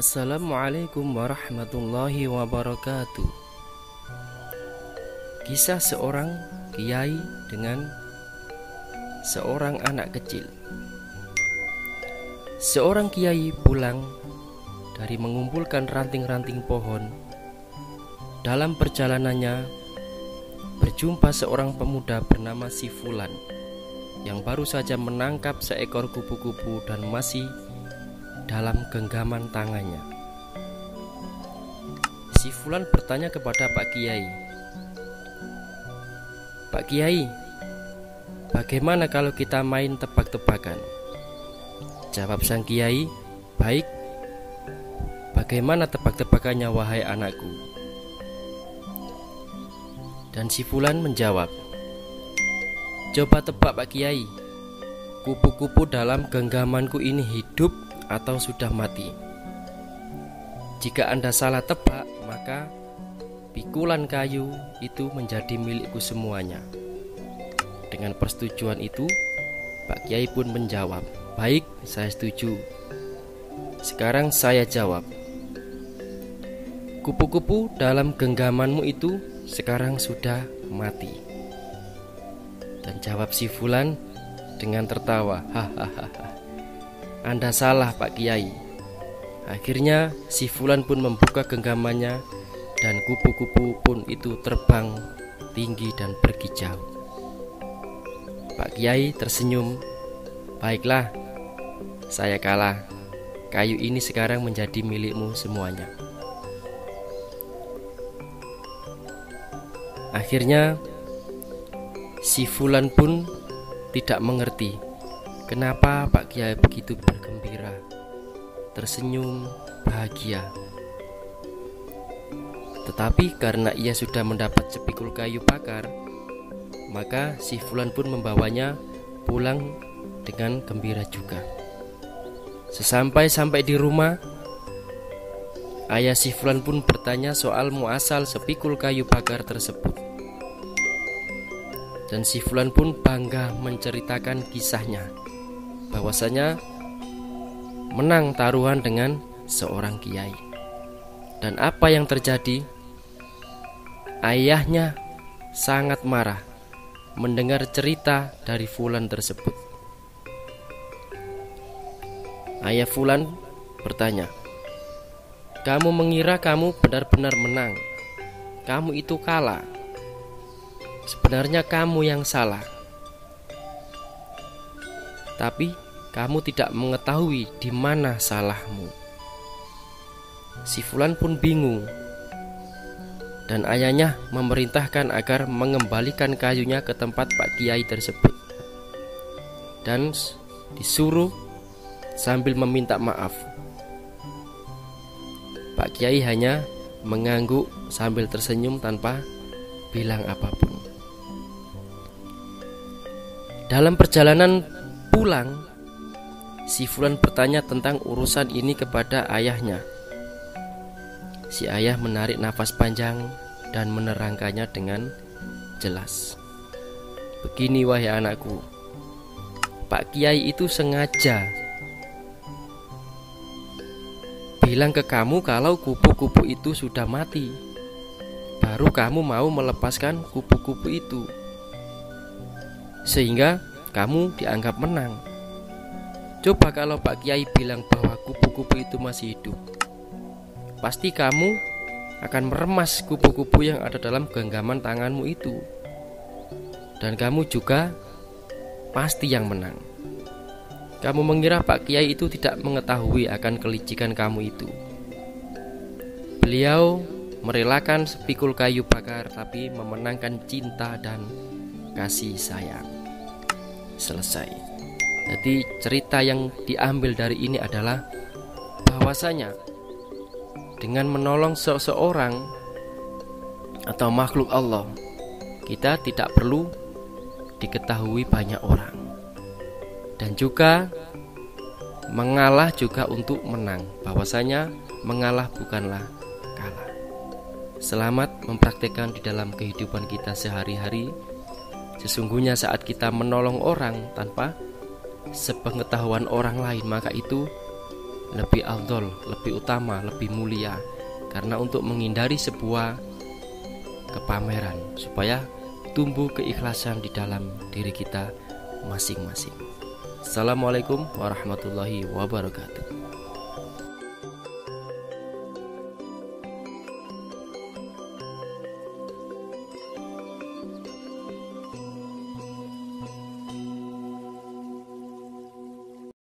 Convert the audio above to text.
Assalamualaikum warahmatullahi wabarakatuh. Kisah seorang kiai dengan seorang anak kecil. Seorang kiai pulang dari mengumpulkan ranting-ranting pohon. Dalam perjalanannya berjumpa seorang pemuda bernama Si Fulan yang baru saja menangkap seekor kupu-kupu dan masih dalam genggaman tangannya. Si Fulan bertanya kepada Pak Kiai, "Pak Kiai, bagaimana kalau kita main tebak-tebakan?" Jawab sang Kiai, "Baik. Bagaimana tebak-tebakannya wahai anakku?" Dan si Fulan menjawab, "Coba tebak Pak Kiai, kupu-kupu dalam genggamanku ini hidup atau sudah mati? Jika Anda salah tebak, maka pikulan kayu itu menjadi milikku semuanya." Dengan persetujuan itu, Pak Kiai pun menjawab, "Baik, saya setuju. Sekarang saya jawab, kupu-kupu dalam genggamanmu itu sekarang sudah mati." Dan jawab si Fulan dengan tertawa, "Hahaha, Anda salah Pak Kiai." Akhirnya si Fulan pun membuka genggamannya dan kupu-kupu pun itu terbang tinggi dan pergi jauh. Pak Kiai tersenyum, "Baiklah, saya kalah. Kayu ini sekarang menjadi milikmu semuanya." Akhirnya si Fulan pun tidak mengerti kenapa Pak Kiai begitu bergembira, tersenyum bahagia. Tetapi karena ia sudah mendapat sepikul kayu bakar, maka si Fulan pun membawanya pulang dengan gembira juga. Sesampai di rumah, ayah si Fulan pun bertanya soal muasal sepikul kayu bakar tersebut. Dan si Fulan pun bangga menceritakan kisahnya, bahwasanya menang taruhan dengan seorang kiai. Dan apa yang terjadi? Ayahnya sangat marah mendengar cerita dari Fulan tersebut. Ayah Fulan bertanya, "Kamu mengira kamu benar-benar menang? Kamu itu kalah. Sebenarnya kamu yang salah. Tapi kamu tidak mengetahui di mana salahmu." Si Fulan pun bingung, dan ayahnya memerintahkan agar mengembalikan kayunya ke tempat Pak Kiai tersebut, dan disuruh sambil meminta maaf. Pak Kiai hanya mengangguk sambil tersenyum tanpa bilang apapun. Dalam perjalanan pulang, si Fulan bertanya tentang urusan ini kepada ayahnya. Si ayah menarik nafas panjang dan menerangkannya dengan jelas. "Begini wahai anakku, Pak Kiai itu sengaja bilang ke kamu kalau kupu-kupu itu sudah mati, baru kamu mau melepaskan kupu-kupu itu, sehingga kamu dianggap menang. Coba kalau Pak Kiai bilang bahwa kupu-kupu itu masih hidup, pasti kamu akan meremas kupu-kupu yang ada dalam genggaman tanganmu itu. dan kamu juga pasti yang menang. Kamu mengira Pak Kiai itu tidak mengetahui akan kelicikan kamu itu. Beliau merelakan sepikul kayu bakar tapi memenangkan cinta dan kasih sayang. Selesai. Jadi cerita yang diambil dari ini adalah bahwasanya dengan menolong seseorang atau makhluk Allah, kita tidak perlu diketahui banyak orang. Dan juga mengalah juga untuk menang. Bahwasanya mengalah bukanlah kalah. Selamat mempraktikkan di dalam kehidupan kita sehari-hari. Sesungguhnya saat kita menolong orang tanpa sepengetahuan orang lain, maka itu lebih afdol, lebih utama, lebih mulia. Karena untuk menghindari sebuah kepameran, supaya tumbuh keikhlasan di dalam diri kita masing-masing. Assalamualaikum warahmatullahi wabarakatuh.